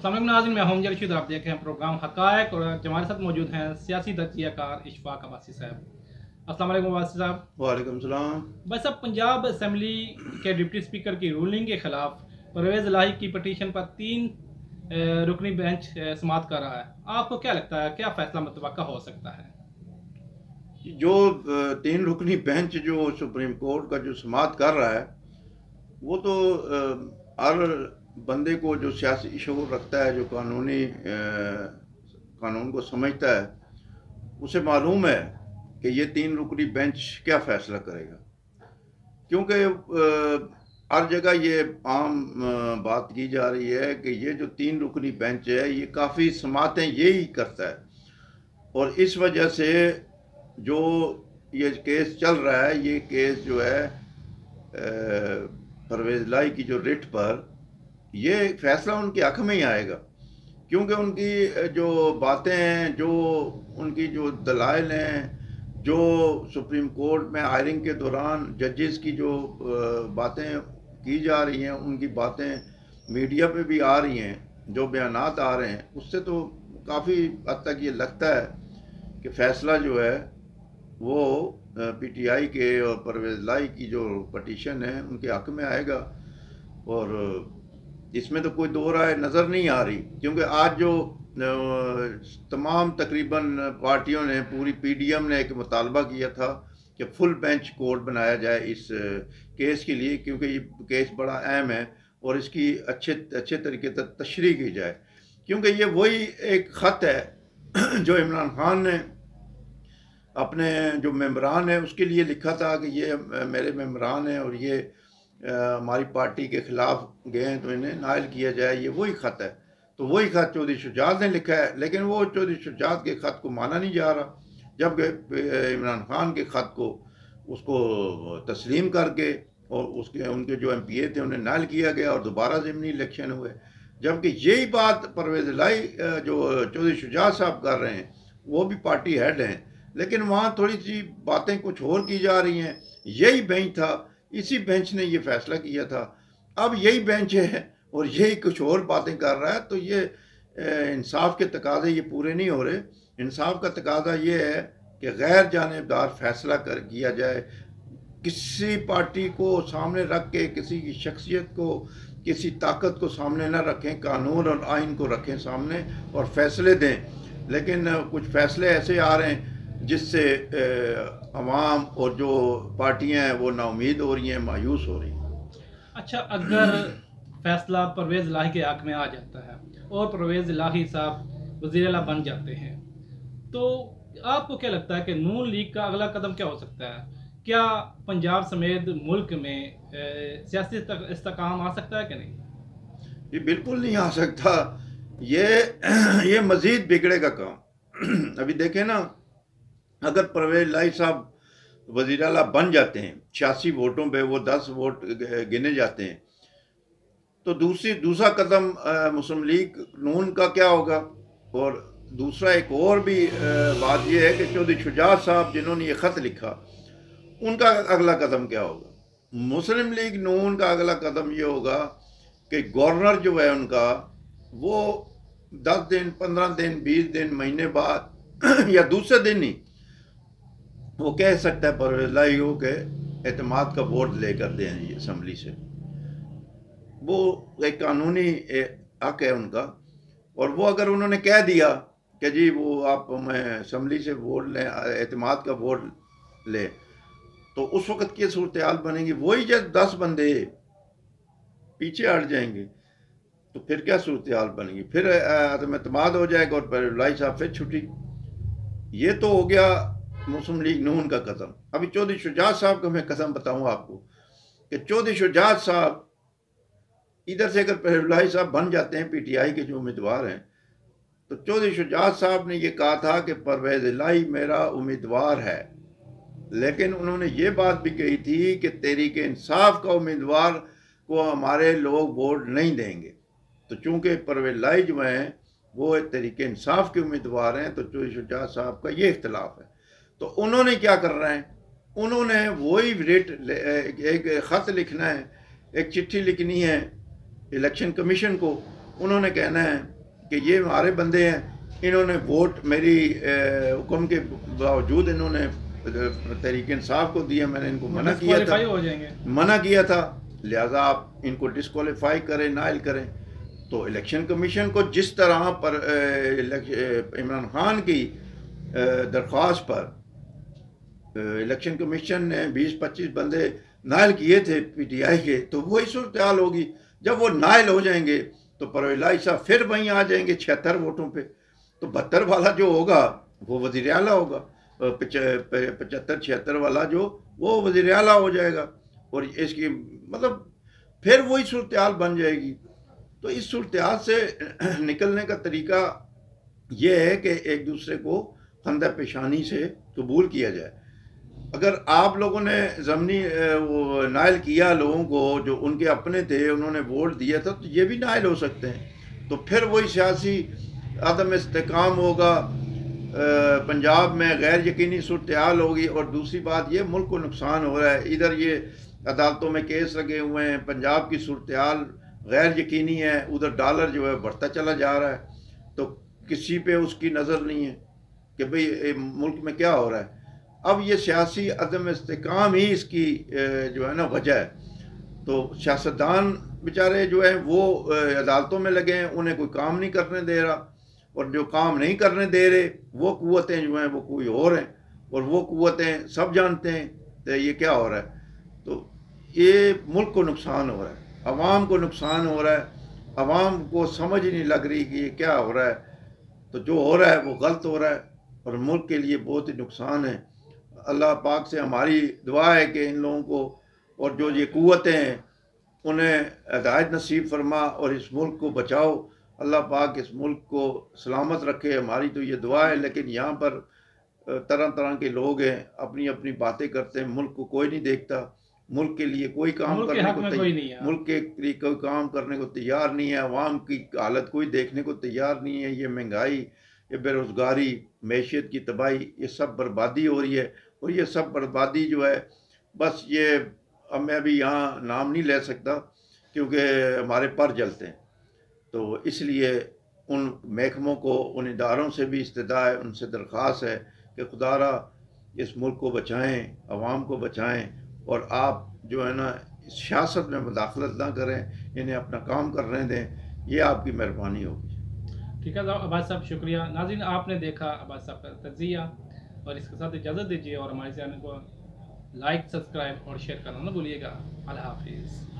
अस्सलाम वालेकुम नाज़रीन, मैं हूं रशीद। आप देख रहे हैं प्रोग्राम हक़ाइक़ और हमारे साथ मौजूद हैं सियासी तजियाकार इशफाक अब्बासी साहब। अस्सलाम वालेकुम अब्बासी साहब। वालेकुम सलाम। बस अब पंजाब असम्बली के डिप्टी स्पीकर की रूलिंग के खिलाफ परवेज़ इलाही की पटीशन पर 3 रुकनी बेंच समाअत कर रहा है। आपको क्या लगता है, क्या फैसला मुतवक्का हो सकता है? जो तीन रुकनी बेंच जो सुप्रीम कोर्ट का जो समाअत कर रहा है, वो तो हर बंदे को जो सियासी शऊर रखता है, जो कानून को समझता है, उसे मालूम है कि ये तीन रुकनी बेंच क्या फैसला करेगा। क्योंकि हर जगह ये आम बात की जा रही है कि ये जो तीन रुकनी बेंच है, ये काफ़ी समाअतें यही करता है, और इस वजह से जो ये केस चल रहा है, ये केस जो है परवेज़ इलाही की जो रिट पर, ये फैसला उनके हक में ही आएगा। क्योंकि उनकी जो बातें हैं, जो उनकी जो दलाइल हैं, जो सुप्रीम कोर्ट में हायरिंग के दौरान जजेस की जो बातें की जा रही हैं, उनकी बातें मीडिया पे भी आ रही हैं, जो बयानात आ रहे हैं, उससे तो काफ़ी हद तक ये लगता है कि फ़ैसला जो है वो पीटीआई के और परवेज़ इलाही की जो पटिशन है उनके हक में आएगा। और इसमें तो कोई दो राय नज़र नहीं आ रही, क्योंकि आज जो तमाम तकरीबन पार्टियों ने, पूरी पीडीएम ने एक मुतालबा किया था कि फुल बेंच कोर्ट बनाया जाए इस केस के लिए, क्योंकि ये केस बड़ा अहम है और इसकी अच्छे तरीके तक तशरीह की जाए। क्योंकि ये वही एक ख़त है जो इमरान खान ने अपने जो मेंबरान है उसके लिए लिखा था कि ये मेरे मेंबरान हैं और ये हमारी पार्टी के ख़िलाफ़ गए हैं, तो इन्हें नाइल किया जाए। ये वही ख़त है। तो वही ख़त चौधरी शुजात ने लिखा है, लेकिन वो चौधरी शुजात के ख़त को माना नहीं जा रहा, जबकि इमरान खान के ख़त को उसको तस्लीम करके और उसके उनके जो एमपीए थे उन्हें नाइल किया गया और दोबारा ज़िमनी इलेक्शन हुए। जबकि यही बात परवेज़ इलाही जो चौधरी शुजात साहब कर रहे हैं, वो भी पार्टी हेड हैं, लेकिन वहाँ थोड़ी सी बातें कुछ और की जा रही हैं। यही बेंच था, इसी बेंच ने ये फैसला किया था, अब यही बेंच है और यही कुछ और बातें कर रहा है। तो ये इंसाफ के तकाज़े ये पूरे नहीं हो रहे। इंसाफ का तकाज़ा ये है कि गैर जानिबदार फैसला किया जाए, किसी पार्टी को सामने रख के, किसी की शख्सियत को, किसी ताकत को सामने न रखें, कानून और आइन को रखें सामने और फैसले दें। लेकिन कुछ फैसले ऐसे आ रहे हैं जिससे अवाम और जो पार्टियां हैं वो नाउमीद हो रही हैं, मायूस हो रही हैं। अच्छा, अगर फैसला परवेज़ इलाही के हक में आ जाता है और परवेज़ इलाही साहब वज़ीर आला बन जाते हैं, तो आपको क्या लगता है कि नून लीग का अगला कदम क्या हो सकता है? क्या पंजाब समेत मुल्क में सियासी इस्तेकाम आ सकता है कि नहीं? ये बिल्कुल नहीं आ सकता। ये मज़ीद बिगड़ेगा काम। अभी देखें ना, अगर परवेज़ इलाही साहब वज़ीर आला बन जाते हैं, 86 वोटों पे वो 10 वोट गिने जाते हैं, तो दूसरा कदम मुस्लिम लीग नून का क्या होगा। और दूसरा एक और भी बात यह है कि चौधरी शुजात साहब जिन्होंने ये ख़त लिखा, उनका अगला कदम क्या होगा। मुस्लिम लीग नून का अगला कदम ये होगा कि गवर्नर जो है उनका, वो 10 दिन, 15 दिन, 20 दिन, महीने बाद या दूसरे दिन ही वो कह सकता है परवेज़ इलाही हो के एतमाद का वोट लेकर दें ये असम्बली से। वो एक कानूनी हक है उनका। और वो अगर उन्होंने कह दिया कि जी वो आप मैं असम्बली से वोट लें, एतमाद का वोट लें, तो उस वक़्त की सूरत हाल बनेगी, वही जब 10 बंदे पीछे हट जाएंगे तो फिर क्या सूरत हाल बनेगी। फिर एतमाद हो जाएगा और परवेज़ इलाही साहब फिर छुट्टी। ये तो हो गया मुस्लिम लीग नून का कदम। अभी चौधरी शुजात साहब का मैं कसम बताऊँ आपको कि चौधरी शुजात साहब इधर से अगर परवेज़ इलाही साहब बन जाते हैं, पीटीआई के जो उम्मीदवार हैं, तो चौधरी शुजात साहब ने ये कहा था कि परवेज़ इलाही मेरा उम्मीदवार है, लेकिन उन्होंने ये बात भी कही थी कि तहरीक इंसाफ का उम्मीदवार को हमारे लोग वोट नहीं देंगे। तो चूँकि परवेज़ इलाही जो हैं वो तहरीक इंसाफ के उम्मीदवार हैं, तो चौधरी शुजात साहब का ये इख्तलाफ है। तो उन्होंने क्या कर रहे हैं, उन्होंने वही रिट एक ख़त लिखना है, एक चिट्ठी लिखनी है इलेक्शन कमीशन को उन्होंने कहना है कि ये हमारे बंदे हैं, इन्होंने वोट मेरी हुक्म के बावजूद इन्होंने तहरीक इंसाफ को दिया, मैंने इनको मना किया था, डिस्क्वालीफाई हो जाएंगे। मना किया था, लिहाजा आप इनको डिस्क्वालीफाई करें, नाइल करें। तो इलेक्शन कमीशन को जिस तरह पर इमरान खान की दरख्वास्त पर इलेक्शन कमीशन ने 20-25 बंदे नाइल किए थे पीटीआई के, तो वही सूरत हाल होगी। जब वो नाइल हो जाएंगे तो परवेज़ इलाही साहब फिर वहीं आ जाएंगे 76 वोटों पे, तो 72 वाला जो होगा वो वज़ीर आला होगा, 75-76 वाला जो वो वज़ीर आला हो जाएगा, और इसकी मतलब फिर वही सूरत हाल बन जाएगी। तो इस सूरत हाल से निकलने का तरीका ये है कि एक दूसरे को खंदा पेशानी से कबूल किया जाए। अगर आप लोगों ने ज़मनी वो नाइल किया लोगों को जो उनके अपने थे, उन्होंने वोट दिया था, तो ये भी नाइल हो सकते हैं। तो फिर वही सियासी अदम इस्तेकाम होगा, पंजाब में गैर यकीनी सूरत हाल होगी। और दूसरी बात, ये मुल्क को नुकसान हो रहा है, इधर ये अदालतों में केस लगे हुए हैं, पंजाब की सूरत हाल गैर यकीनी है, उधर डॉलर जो है बढ़ता चला जा रहा है, तो किसी पे उसकी नज़र नहीं है कि भाई मुल्क में क्या हो रहा है। अब ये सियासी अदम इस्तेकाम ही इसकी जो है ना वजह है। तो सियासतदान बेचारे जो है वो अदालतों में लगे हैं, उन्हें कोई काम नहीं करने दे रहा, और जो काम नहीं करने दे रहे वो कुव्वतें जो हैं वो कोई और हैं, और वो कुव्वतें सब जानते हैं तो ये क्या हो रहा है। तो ये मुल्क को नुकसान हो रहा है, अवाम को नुकसान हो रहा है, अवाम को समझ ही नहीं लग रही कि ये क्या हो रहा है। तो जो हो रहा है वो गलत हो रहा है और मुल्क के लिए बहुत ही नुकसान है। अल्लाह पाक से हमारी दुआ है कि इन लोगों को और जो ये कुव्वतें हैं उन्हें हिदायत नसीब फरमा और इस मुल्क को बचाओ। अल्लाह पाक इस मुल्क को सलामत रखे, हमारी तो ये दुआ है। लेकिन यहाँ पर तरह तरह के लोग हैं, अपनी अपनी बातें करते हैं, मुल्क को कोई नहीं देखता, मुल्क के लिए कोई काम करने को मुल्क के लिए कोई काम करने को तैयार नहीं है, अवाम की हालत कोई देखने को तैयार नहीं है। ये महंगाई, ये बेरोज़गारी, मैशियत की तबाही, ये सब बर्बादी हो रही है। और ये सब बर्बादी जो है बस ये, अब मैं अभी यहाँ नाम नहीं ले सकता क्योंकि हमारे पर जलते हैं, तो इसलिए उन महकमों को, उन इदारों से भी इस्तदा है, उनसे दरख्वास्त है कि खुदारा इस मुल्क को बचाएं, अवाम को बचाएं, और आप जो है ना सियासत में मुदाखलत ना करें, इन्हें अपना काम करने दें, ये आपकी मेहरबानी होगी। ठीक है अब्बास साहब, शुक्रिया। नाज़रीन, आपने देखा अब्बास साहब का तज़किया, और इसके साथ इजाज़त दीजिए और हमारे चैनल को लाइक, सब्सक्राइब और शेयर करना ना भूलिएगा। अल्लाह हाफिज़।